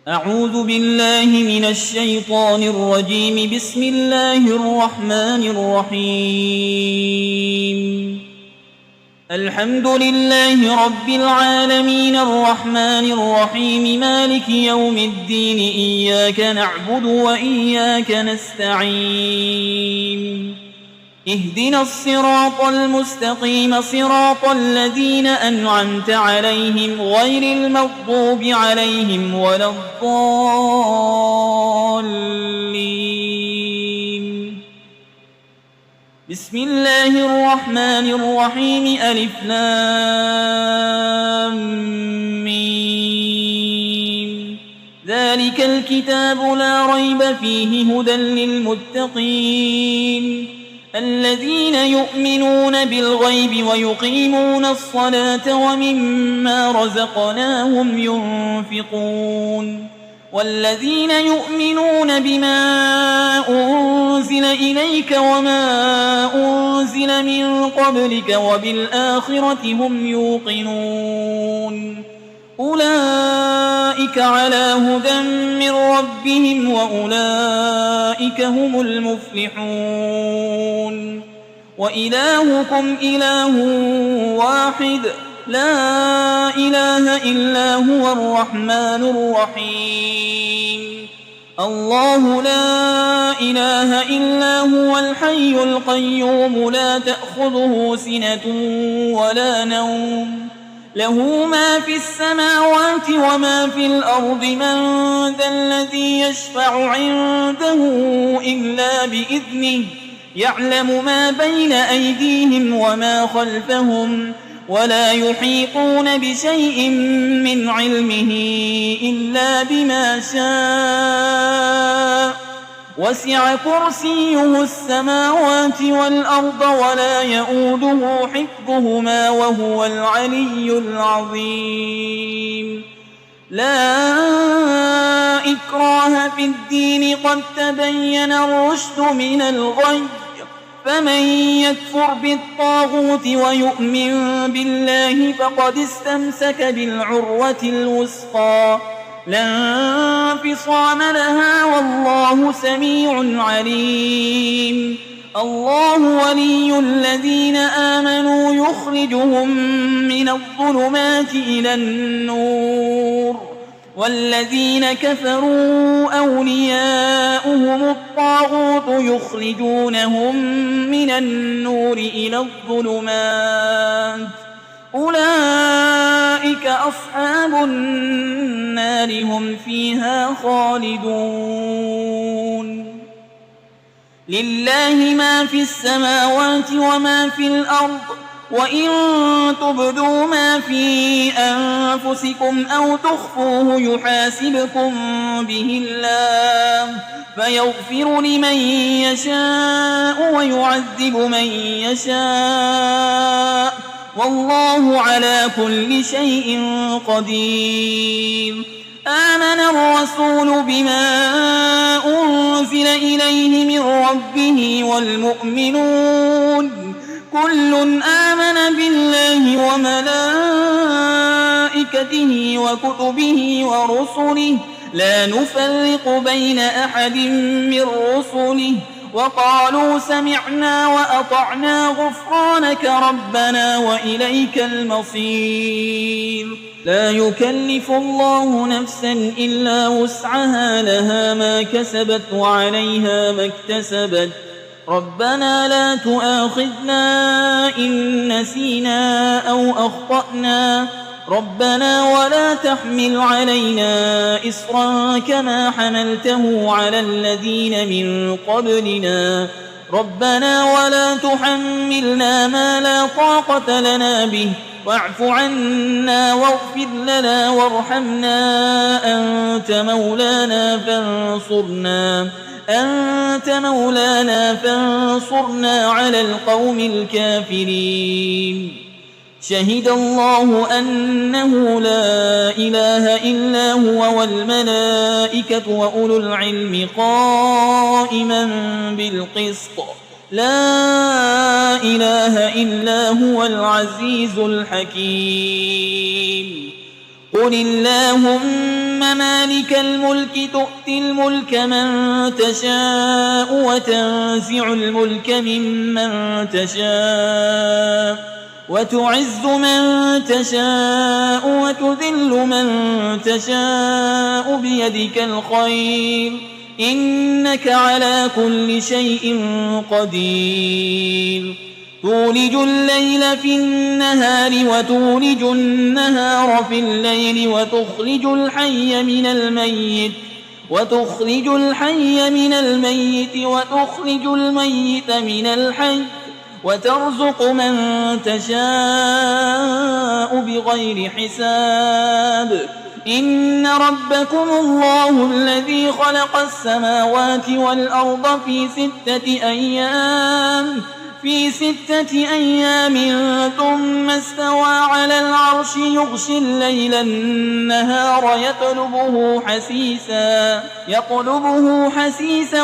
أعوذ بالله من الشيطان الرجيم. بسم الله الرحمن الرحيم. الحمد لله رب العالمين الرحمن الرحيم مالك يوم الدين. إياك نعبد وإياك نستعين. اهدنا الصراط المستقيم صراط الذين أنعمت عليهم غير المغضوب عليهم ولا الضالين. بسم الله الرحمن الرحيم. ألف لام ميم. ذلك الكتاب لا ريب فيه هدى للمتقين الذين يؤمنون بالغيب ويقيمون الصلاة ومما رزقناهم ينفقون والذين يؤمنون بما أنزل إليك وما أنزل من قبلك وبالآخرة هم يوقنون أولئك على هدى من ربهم وأولئك هم المفلحون. وإلهكم إله واحد لا إله إلا هو الرحمن الرحيم. الله لا إله إلا هو الحي القيوم لا تأخذه سنة ولا نوم له ما في السماوات وما في الأرض. من ذا الذي يشفع عنده إلا بإذنه يعلم ما بين أيديهم وما خلفهم ولا يحيطون بشيء من علمه إلا بما شاء. وسع كرسيه السماوات والأرض ولا يؤوده حفظهما وهو العلي العظيم. لا إكراه في الدين قد تبين الرشد من الغي. فمن يكفر بالطاغوت ويؤمن بالله فقد استمسك بالعروة الوثقى لا انفصام لها والله سميع عليم. الله ولي الذين آمنوا يخرجهم من الظلمات إلى النور والذين كفروا أولياؤهم الطاغوت يخرجونهم من النور إلى الظلمات. أولئك أصحاب النار هم فيها خالدون. لله ما في السماوات وما في الأرض وإن تبدوا ما في أنفسكم أو تخفوه يحاسبكم به الله فيغفر لمن يشاء ويعذب من يشاء والله على كل شيء قدير. آمن الرسول بما أنزل إليه من ربه والمؤمنون كل آمن بالله وملائكته وكتبه ورسله لا نفرق بين أحد من رسله وقالوا سمعنا وأطعنا غفرانك ربنا وإليك المصير. لا يكلف الله نفسا إلا وسعها لها ما كسبت وعليها ما اكتسبت. ربنا لا تؤاخذنا إن نسينا أو أخطأنا ربنا ولا تحمل علينا إصرا كما حملته على الذين من قبلنا ربنا ولا تحملنا ما لا طاقة لنا به واعف عنا واغفر لنا وارحمنا أنت مولانا فانصرنا على القوم الكافرين. شهد الله أنه لا إله إلا هو والملائكة وأولو العلم قائما بالقسط لا إله إلا هو العزيز الحكيم. قل اللهم مالك الملك تؤتي الملك من تشاء وتنزع الملك ممن تشاء وتعز من تشاء وتذل من تشاء بيدك الخير إنك على كل شيء قدير تولج الليل في النهار وتولج النهار في الليل وتخرج الحي من الميت وتخرج الميت من الحي وترزق من تشاء بغير حساب إن ربكم الله الذي خلق السماوات والأرض في 6 أيام ثم استوى على العرش يغشي الليل النهار يطلبه حسيسا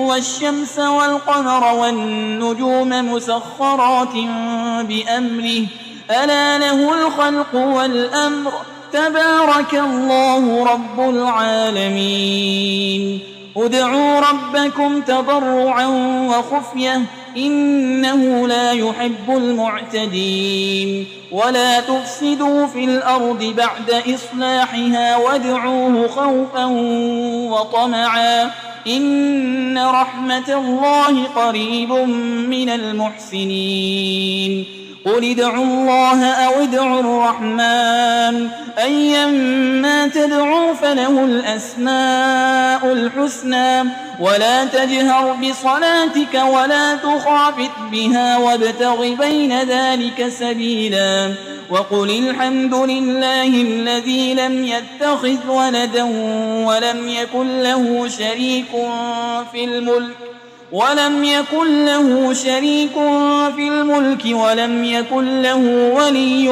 والشمس والقمر والنجوم مسخرات بأمره ألا له الخلق والأمر تبارك الله رب العالمين ادعوا ربكم تضرعا وخفية إنه لا يحب المعتدين ولا تفسدوا في الأرض بعد إصلاحها وادعوه خوفا وطمعا إن رحمة الله قريب من المحسنين قل ادعوا الله أو ادعوا الرحمن أيما تدعوا فله الأسماء الحسنى ولا تجهر بصلاتك ولا تخافت بها وابتغ بين ذلك سبيلا وقل الحمد لله الذي لم يتخذ ولدا ولم يكن له شريك في الملك ولم يكن له ولي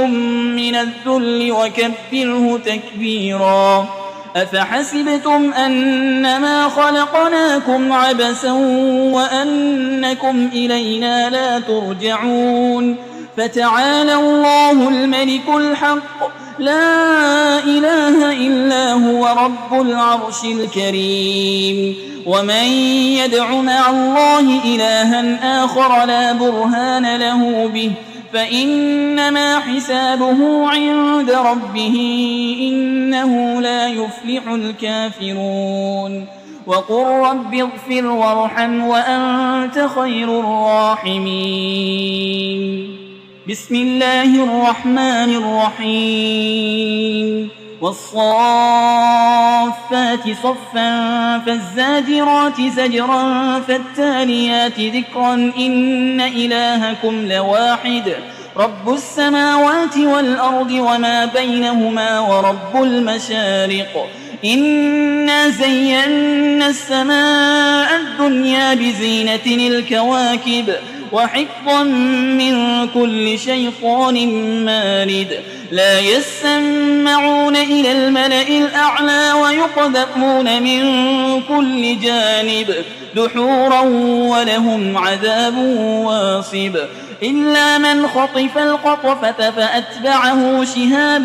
من الذل وكبره تكبيرا أفحسبتم أنما خلقناكم عبثا وأنكم إلينا لا ترجعون فتعالى الله الملك الحق لا إله إلا هو رب العرش الكريم ومن يدع مع الله إلها آخر لا برهان له به فإنما حسابه عند ربه إنه لا يفلح الكافرون وقل رب اغفر وارحم وأنت خير الراحمين بسم الله الرحمن الرحيم والصافات صفا فالزاجرات زجرا فالتاليات ذكرا إن إلهكم لواحد رب السماوات والأرض وما بينهما ورب المشارق إنا زينا السماء الدنيا بزينة الكواكب وحفظا من كل شيطان مارد لا يسمعون إلى الملأ الأعلى ويقذفون من كل جانب دحورا ولهم عذاب واصب إلا من خطف الخطفة فأتبعه شهاب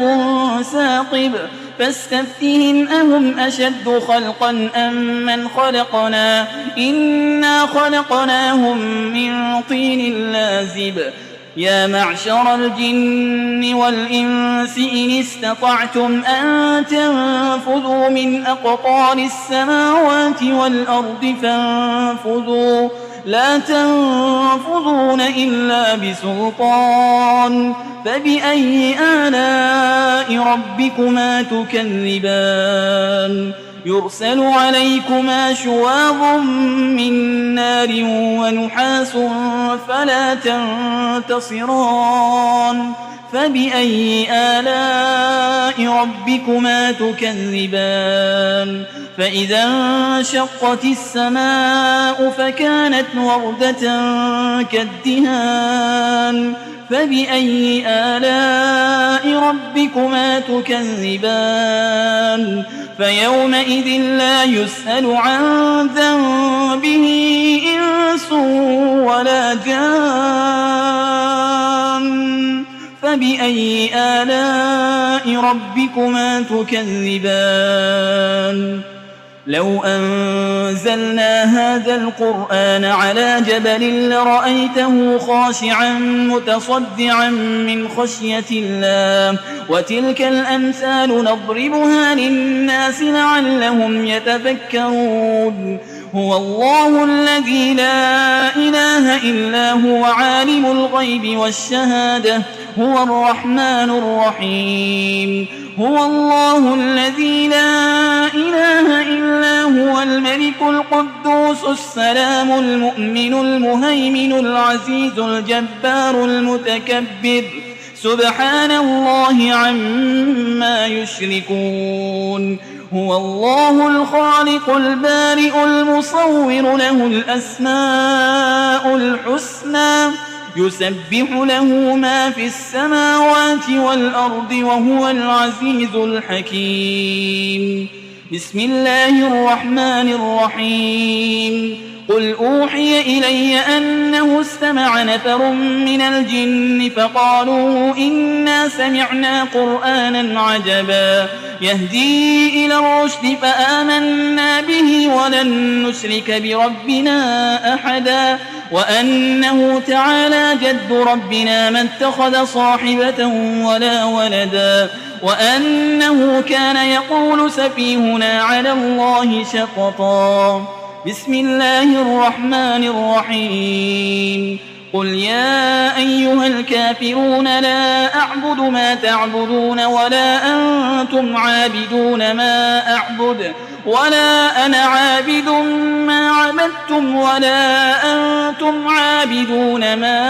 ثاقب فاستفتهم أهم أشد خلقا أم من خلقنا إنا خلقناهم من طين لازب يا معشر الجن والإنس إن استطعتم أن تنفذوا من أقطار السماوات والأرض فانفذوا لا تنفذون إلا بسلطان فبأي آلاء ربكما تكذبان يرسل عليكما شواظ من نار ونحاس فلا تنتصران فبأي آلاء ربكما تكذبان فإذا انشقت السماء فكانت وردة كالدهان فبأي آلاء ربكما تكذبان فيومئذ لا يسأل عن ذنبه إنس ولا جان فبأي آلاء ربكما تكذبان لو أنزلنا هذا القرآن على جبل لرأيته خاشعا متصدعا من خشية الله وتلك الأمثال نضربها للناس لعلهم يتفكرون هو الله الذي لا إله إلا هو عالم الغيب والشهادة هو الرحمن الرحيم هو الله الذي لا إله إلا هو الملك القدوس السلام المؤمن المهيمن العزيز الجبار المتكبر سبحان الله عما يشركون هو الله الخالق البارئ المصور له الأسماء الحسنى يسبح له ما في السماوات والأرض وهو العزيز الحكيم بسم الله الرحمن الرحيم قل أوحي إلي أنه استمع نفر من الجن فقالوا إنا سمعنا قرآنا عجبا يهدي إلى الرشد فآمنا به ولن نشرك بربنا أحدا وأنه تعالى جد ربنا ما اتخذ صاحبة ولا ولدا وأنه كان يقول سفيهنا على الله شططا بسم الله الرحمن الرحيم قل يا أيها الكافرون لا أعبد ما تعبدون ولا أنتم عابدون ما أعبد ولا أنا عابد ما عبدتم ولا أنتم عابدون ما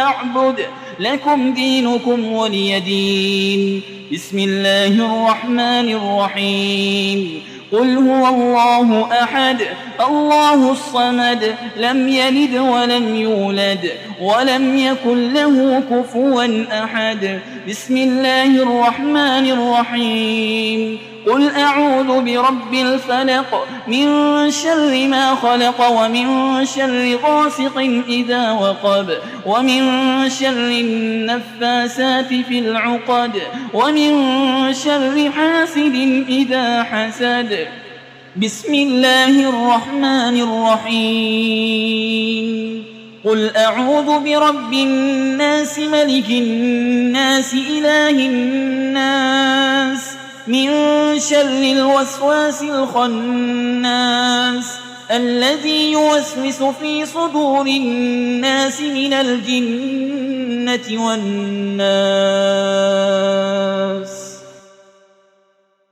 أعبد لكم دينكم ولي دين بسم الله الرحمن الرحيم قل هو الله أحد الله الصمد لم يلد ولم يولد ولم يكن له كفوا أحد بسم الله الرحمن الرحيم قل أعوذ برب الفلق من شر ما خلق ومن شر غاسق إذا وقب ومن شر النفاسات في العقد ومن شر حاسد إذا حسد بسم الله الرحمن الرحيم قل أعوذ برب الناس ملك الناس إله الناس من شر الوسواس الخناس الذي يوسوس في صدور الناس من الجنة والناس